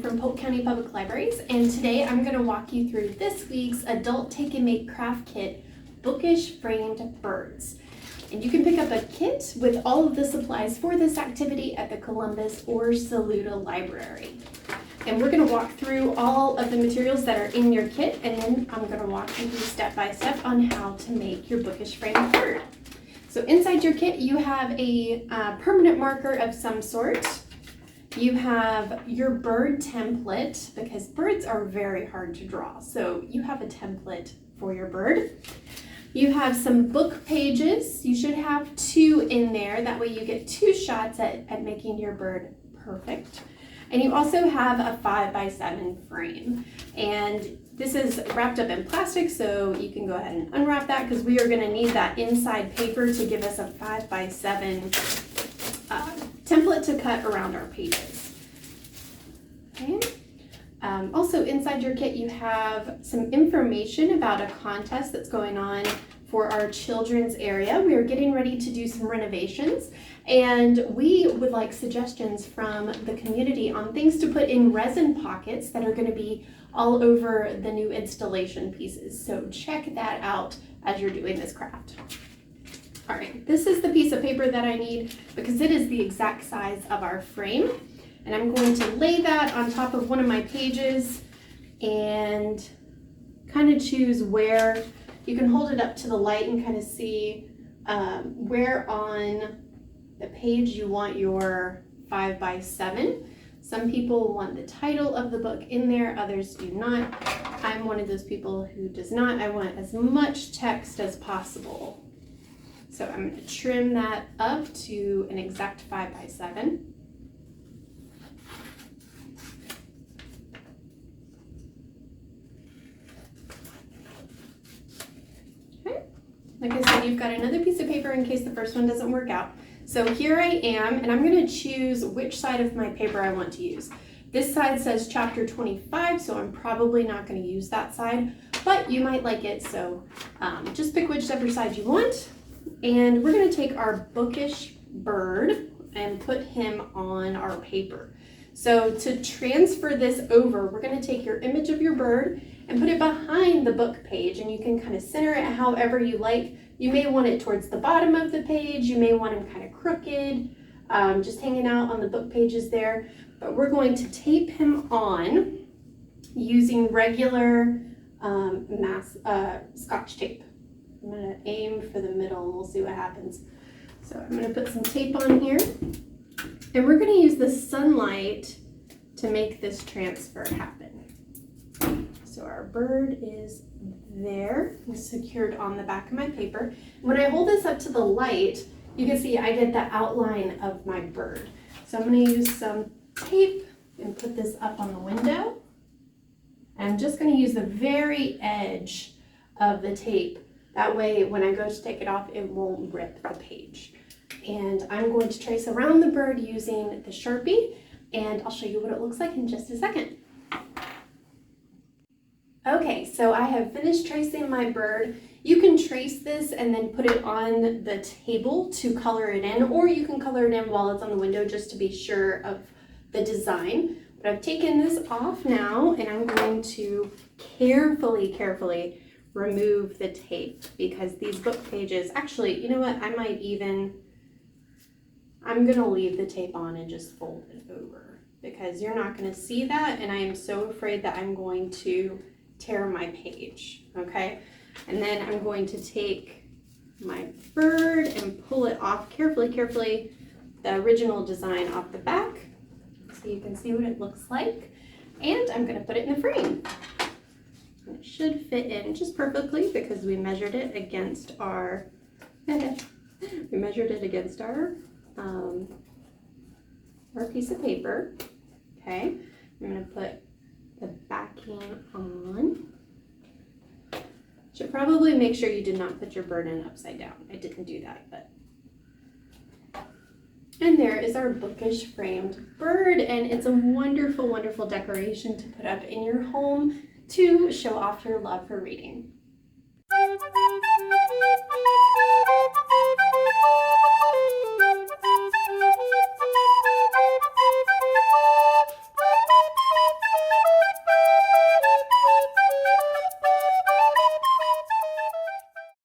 from Polk County Public Libraries, and today I'm going to walk you through this week's Adult Take and Make Craft Kit, Bookish Framed Birds. And you can pick up a kit with all of the supplies for this activity at the Columbus or Saluda Library. And we're going to walk through all of the materials that are in your kit, and then I'm going to walk you through step by step on how to make your bookish framed bird. So inside your kit you have a permanent marker of some sort. You have your bird template, because birds are very hard to draw, so you have a template for your bird. You have some book pages. You should have 2 in there, that way you get 2 shots at making your bird perfect. And you also have a 5x7 frame, and this is wrapped up in plastic, so you can go ahead and unwrap that, because we are going to need that inside paper to give us a 5x7 template to cut around our pages. Okay. Also inside your kit you have some information about a contest that's going on for our children's area. We are getting ready to do some renovations, and we would like suggestions from the community on things to put in resin pockets that are going to be all over the new installation pieces. So check that out as you're doing this craft. All right, this is the piece of paper that I need because it is the exact size of our frame. And I'm going to lay that on top of one of my pages and kind of choose where. You can hold it up to the light and kind of see where on the page you want your 5x7. Some people want the title of the book in there, others do not. I'm one of those people who does not. I want as much text as possible. So I'm going to trim that up to an exact 5x7. Okay. Like I said, you've got another piece of paper in case the first one doesn't work out. So here I am, and I'm going to choose which side of my paper I want to use. This side says chapter 25, so I'm probably not going to use that side, but you might like it, so just pick whichever side you want. And we're going to take our bookish bird and put him on our paper. So to transfer this over, we're going to take your image of your bird and put it behind the book page, and you can kind of center it however you like. You may want it towards the bottom of the page, you may want him kind of crooked, just hanging out on the book pages there. But we're going to tape him on using regular Scotch tape. I'm going to aim for the middle and we'll see what happens. So I'm going to put some tape on here, and we're going to use the sunlight to make this transfer happen. So our bird is there and secured on the back of my paper. When I hold this up to the light, you can see I get the outline of my bird. So I'm going to use some tape and put this up on the window. I'm just going to use the very edge of the tape. That way, when I go to take it off, it won't rip the page. And I'm going to trace around the bird using the Sharpie, and I'll show you what it looks like in just a second. Okay, so I have finished tracing my bird. You can trace this and then put it on the table to color it in, or you can color it in while it's on the window just to be sure of the design. But I've taken this off now, and I'm going to carefully remove the tape, because these book pages, actually, you know what, I'm gonna leave the tape on and just fold it over, because you're not gonna see that, and I am so afraid that I'm going to tear my page, okay? And then I'm going to take my bird and pull it off carefully, the original design off the back, so you can see what it looks like, and I'm gonna put it in the frame. It should fit in just perfectly because we measured it against our our piece of paper. Okay, I'm going to put the backing on. Should probably make sure you did not put your bird in upside down. I didn't do that, but. And there is our bookish framed bird, and it's a wonderful decoration to put up in your home to show off your love for reading.